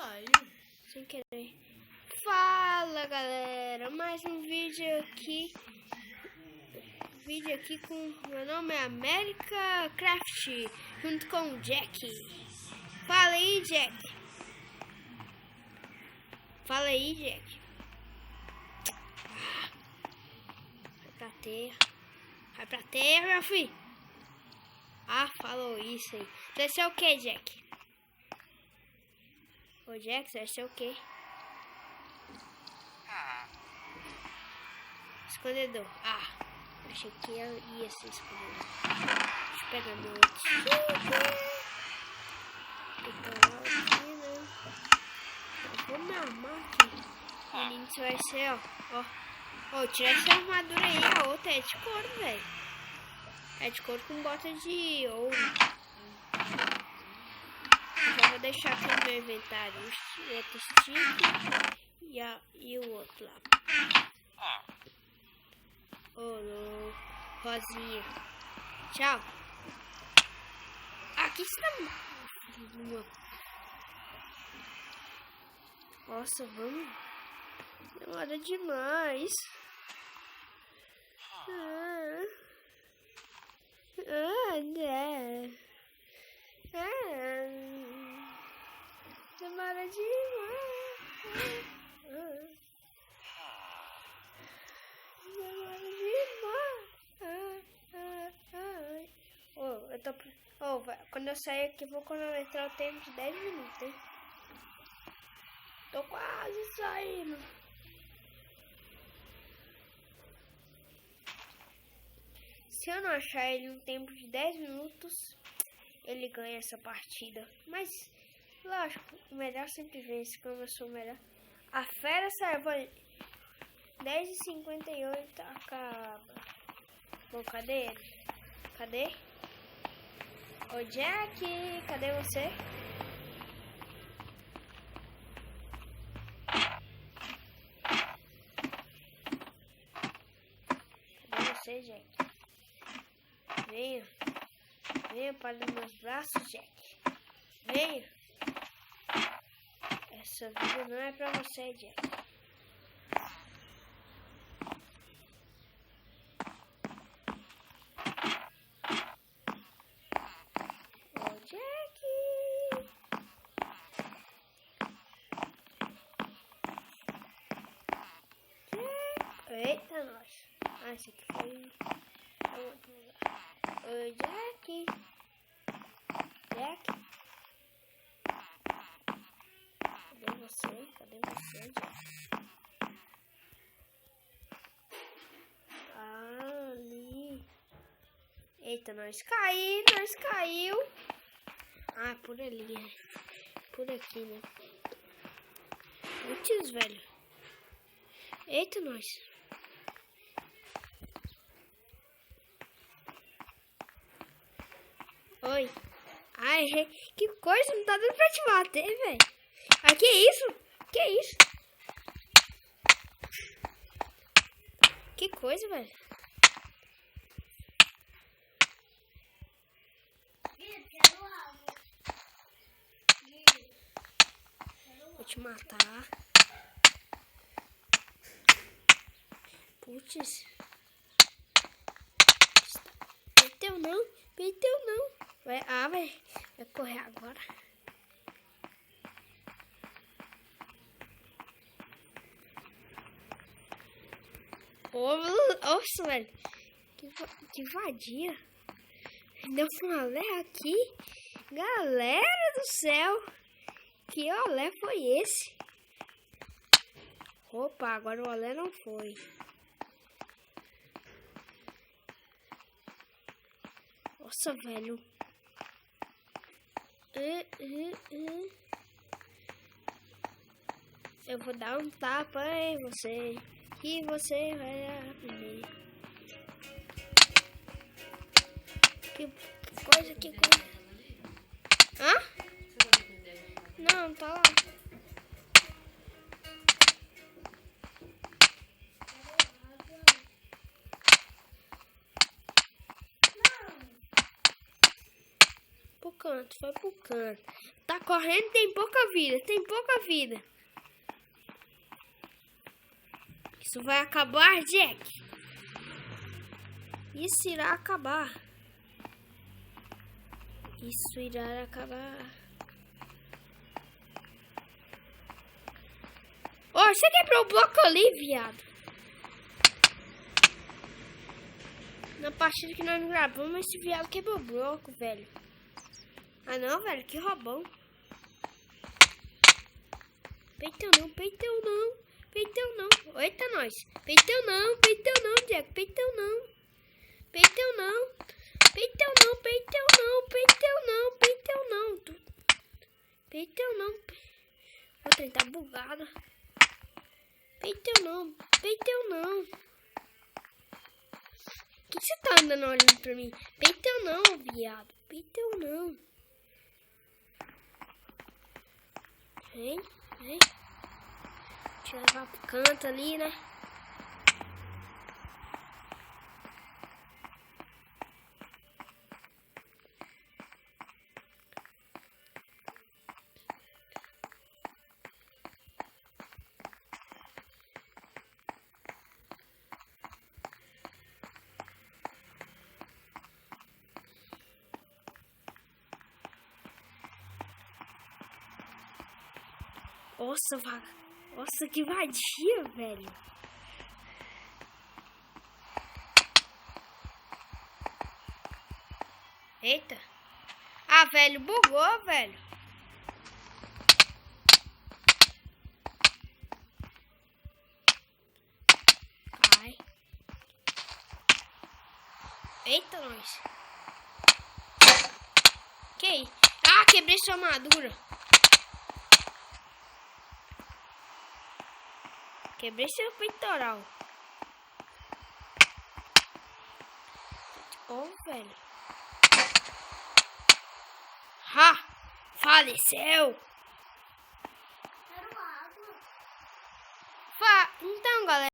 saiu. Sem querer. Fala, galera, mais um vídeo aqui. Com meu nome é America Craft, junto com o Jack. Fala aí, Jack. Fala aí, Jack. Vai pra terra. Vai pra terra, meu filho. Ah, falou isso aí. Você vai ser o que, Jack? Ô, Jack, você vai ser o que? Escondedor. Ah, achei que ia ser escondedor. Deixa eu pegar meu outro. Então, aqui, né? Eu vou me armar aqui. Menino, isso vai ser, ó. Ó, tira essa armadura aí. A outra é de couro, velho. É de couro com bota de ouro. Eu vou deixar aqui no meu inventário esse stick e o outro lá. Ô, louco. Rosinha. Tchau. Aqui está. Nossa, vamos. Demora demais. Né. Demora demais. Quando eu sair aqui, vou cronometrar o tempo de 10 minutos, hein? Tô quase saindo. Se eu não achar ele no tempo de 10 minutos, ele ganha essa partida. Mas, lógico, o melhor sempre vence, como eu sou o melhor. A fera saiu 10h58, acaba. Bom, cadê ele? Cadê? Ô, Jack, cadê você? Cadê você, Jack? Venha. Venha para os meus braços, Jack. Venha. Essa vida não é pra você, Jack. Eita, nós. Ah, esse aqui foi outro lugar. Oi, Jack. Jack. Cadê você? Jack? Ah, ali. Eita, nós caiu. Ah, por ali. Por aqui, né? Putz, velho. Eita, nós. Oi. Ai, que coisa, não tá dando pra te bater, velho. Ah, que isso? Que coisa, velho. Vou te matar. Putz. Peiteu não. Vai correr agora. Nossa, velho. Que vadia. Deu um olé aqui. Galera do céu. Que olé foi esse? Opa, agora o olé não foi. Nossa, velho. Eu vou dar um tapa em você. E você vai aprender. Que coisa. Hã? Não, tá lá. Por canto, foi pro canto. Tá correndo, tem pouca vida. Isso vai acabar, Jack. Isso irá acabar. Isso irá acabar. Ô, você quebrou o bloco ali, viado. Na partida que nós gravamos, esse viado quebrou o bloco, velho. Ah não, velho, que roubão. Peitão não. Eita, nós. Peitão não, Diego. Peitão não. O trem tá bugado. Peitão não. Por que você tá andando olhando pra mim? Peitão não, viado. Peitão não. Vem. Deixa eu levar pro canto ali, né? Nossa, que vadia, velho. Eita. Ah, velho, bugou, velho. Ai. Eita, nós. Que? Ah, quebrei sua armadura. Quebrei seu peitoral. Velho. Ha! Faleceu! Então, galera.